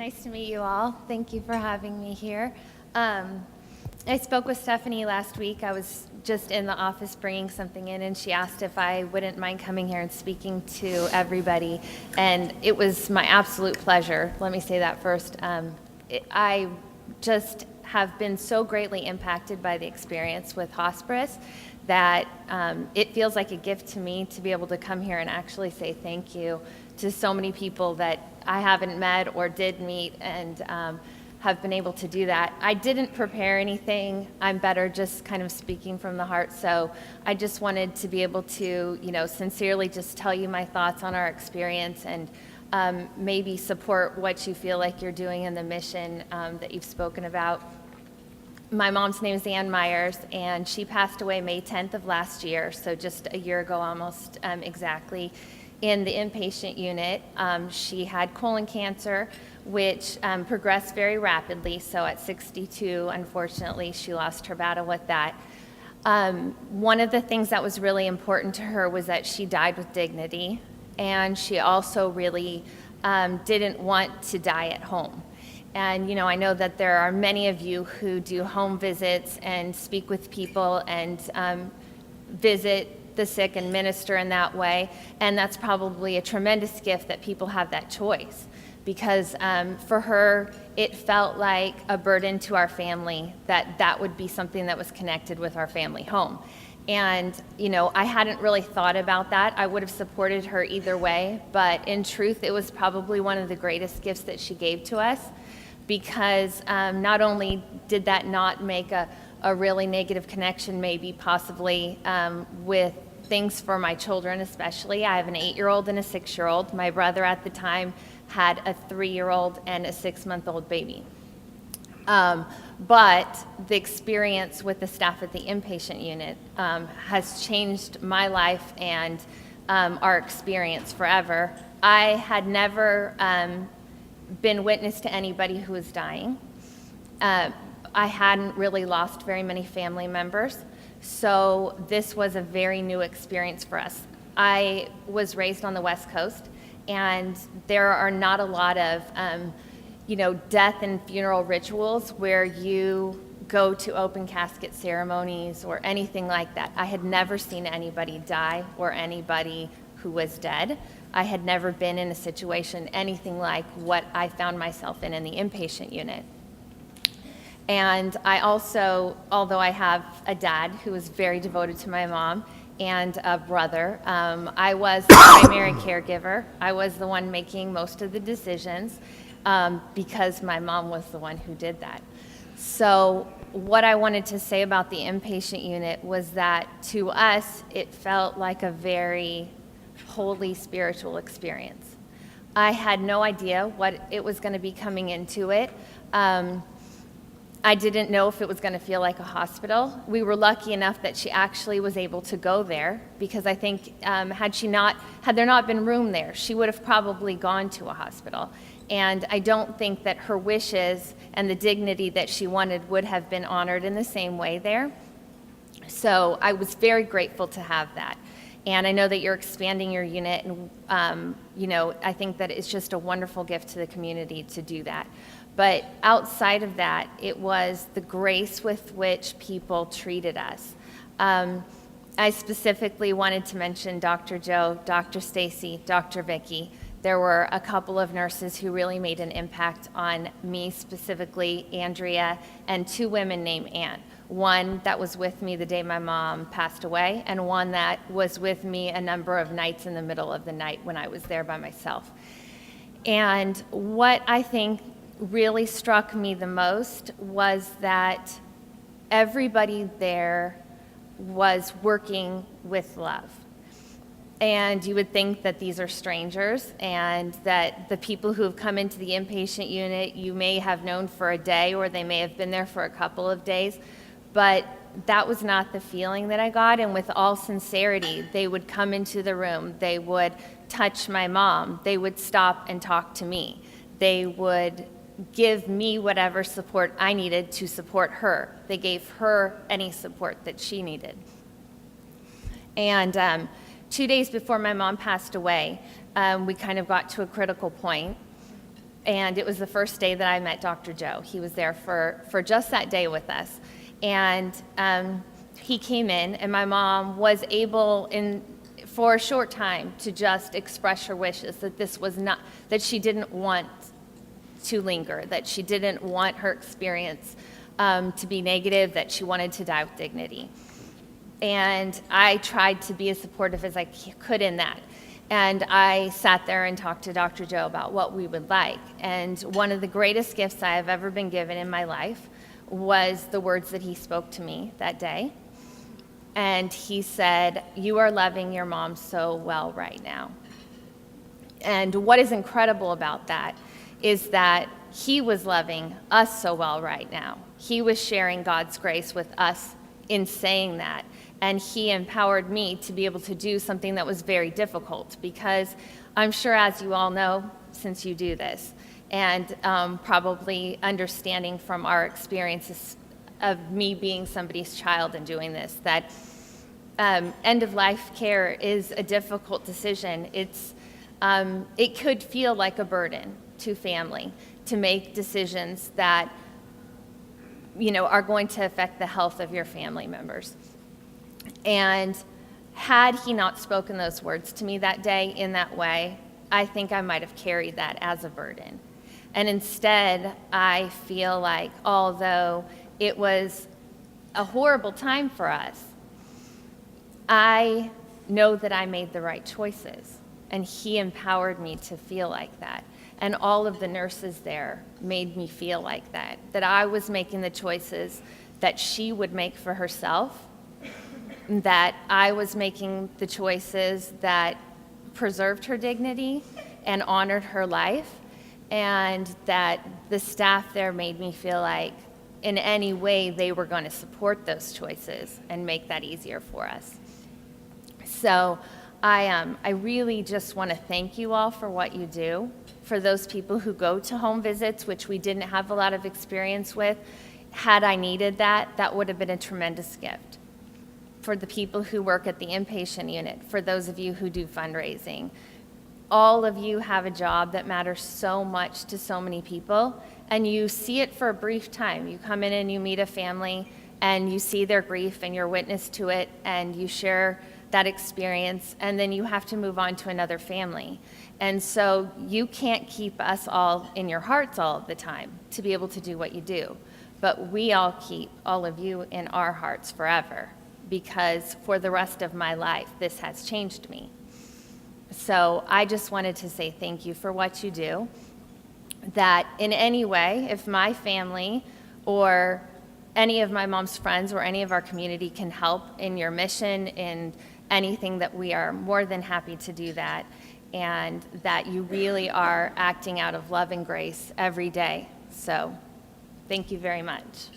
Nice to meet you all. Thank you for having me here. I spoke with Stephanie last week. I was just in the office bringing something in, and she asked if I wouldn't mind coming here and speaking to everybody, and it was my absolute pleasure. Let me say that first. I just have been so greatly impacted by the experience with hospice that it feels like a gift to me to be able to come here and actually say thank you to so many people that I haven't met or did meet, and have been able to do that. I didn't prepare anything. I'm better just kind of speaking from the heart. So I just wanted to be able to, sincerely just tell you my thoughts on our experience, and maybe support what you feel like you're doing in the mission that you've spoken about. My mom's name is Ann Myers, and she passed away May 10th of last year, so just a year ago almost exactly, in the inpatient unit. She had colon cancer, which progressed very rapidly, so at 62, unfortunately, she lost her battle with that. One of the things that was really important to her was that she died with dignity, and she also really didn't want to die at home. And I know that there are many of you who do home visits and speak with people and visit the sick and minister in that way, and that's probably a tremendous gift that people have that choice, because for her it felt like a burden to our family that would be something that was connected with our family home. And I hadn't really thought about that. I would have supported her either way, but in truth it was probably one of the greatest gifts that she gave to us, because not only did that not make a really negative connection, maybe possibly with things for my children especially. I have an 8-year-old and a 6-year-old. My brother at the time had a 3-year-old and a 6-month-old baby. But the experience with the staff at the inpatient unit has changed my life and our experience forever. I had never been witness to anybody who was dying. I hadn't really lost very many family members, so this was a very new experience for us. I was raised on the West Coast, and there are not a lot of death and funeral rituals where you go to open casket ceremonies or anything like that. I had never seen anybody die or anybody who was dead. I had never been in a situation anything like what I found myself in the inpatient unit. And I also, although I have a dad who was very devoted to my mom and a brother, I was the primary caregiver. I was the one making most of the decisions because my mom was the one who did that. So what I wanted to say about the inpatient unit was that to us, it felt like a very holy spiritual experience. I had no idea what it was going to be coming into it. I didn't know if it was going to feel like a hospital. We were lucky enough that she actually was able to go there, because I think had there not been room there, she would have probably gone to a hospital. And I don't think that her wishes and the dignity that she wanted would have been honored in the same way there. So I was very grateful to have that. And I know that you're expanding your unit, and I think that it's just a wonderful gift to the community to do that. But outside of that, it was the grace with which people treated us. I specifically wanted to mention Dr. Joe, Dr. Stacy, Dr. Vicky. There were a couple of nurses who really made an impact on me, specifically Andrea, and 2 women named Ann. One that was with me the day my mom passed away, and one that was with me a number of nights in the middle of the night when I was there by myself. And what I think really struck me the most was that everybody there was working with love. And you would think that these are strangers, and that the people who have come into the inpatient unit you may have known for a day, or they may have been there for a couple of days, but that was not the feeling that I got. And with all sincerity, they would come into the room, they would touch my mom, they would stop and talk to me, they would give me whatever support I needed to support her. They gave her any support that she needed. And 2 days before my mom passed away, we kind of got to a critical point. And it was the first day that I met Dr. Joe. He was there for just that day with us. And he came in, and my mom was able, for a short time, to just express her wishes that this was not, that she didn't want to linger, that she didn't want her experience to be negative, that she wanted to die with dignity. And I tried to be as supportive as I could in that. And I sat there and talked to Dr. Joe about what we would like. And one of the greatest gifts I have ever been given in my life was the words that he spoke to me that day. And he said, "You are loving your mom so well right now." And what is incredible about that is that he was loving us so well right now. He was sharing God's grace with us in saying that. And he empowered me to be able to do something that was very difficult, because I'm sure, as you all know, since you do this, and probably understanding from our experiences of me being somebody's child and doing this, that end-of-life care is a difficult decision. It could feel like a burden to family to make decisions that, are going to affect the health of your family members. And had he not spoken those words to me that day in that way, I think I might have carried that as a burden. And instead, I feel like, although it was a horrible time for us, I know that I made the right choices, and he empowered me to feel like that. And all of the nurses there made me feel like that I was making the choices that she would make for herself, that I was making the choices that preserved her dignity and honored her life, and that the staff there made me feel like in any way they were going to support those choices and make that easier for us. So I really just want to thank you all for what you do. For those people who go to home visits, which we didn't have a lot of experience with, had I needed that would have been a tremendous gift. For the people who work at the inpatient unit, for those of you who do fundraising, all of you have a job that matters so much to so many people, and you see it for a brief time. You come in and you meet a family, and you see their grief, and you're witness to it, and you share that experience, and then you have to move on to another family. And so you can't keep us all in your hearts all of the time to be able to do what you do. But we all keep all of you in our hearts forever, because for the rest of my life, this has changed me. So I just wanted to say thank you for what you do. That in any way, if my family or any of my mom's friends or any of our community can help in your mission, in anything, that we are more than happy to do that, and that you really are acting out of love and grace every day. So thank you very much.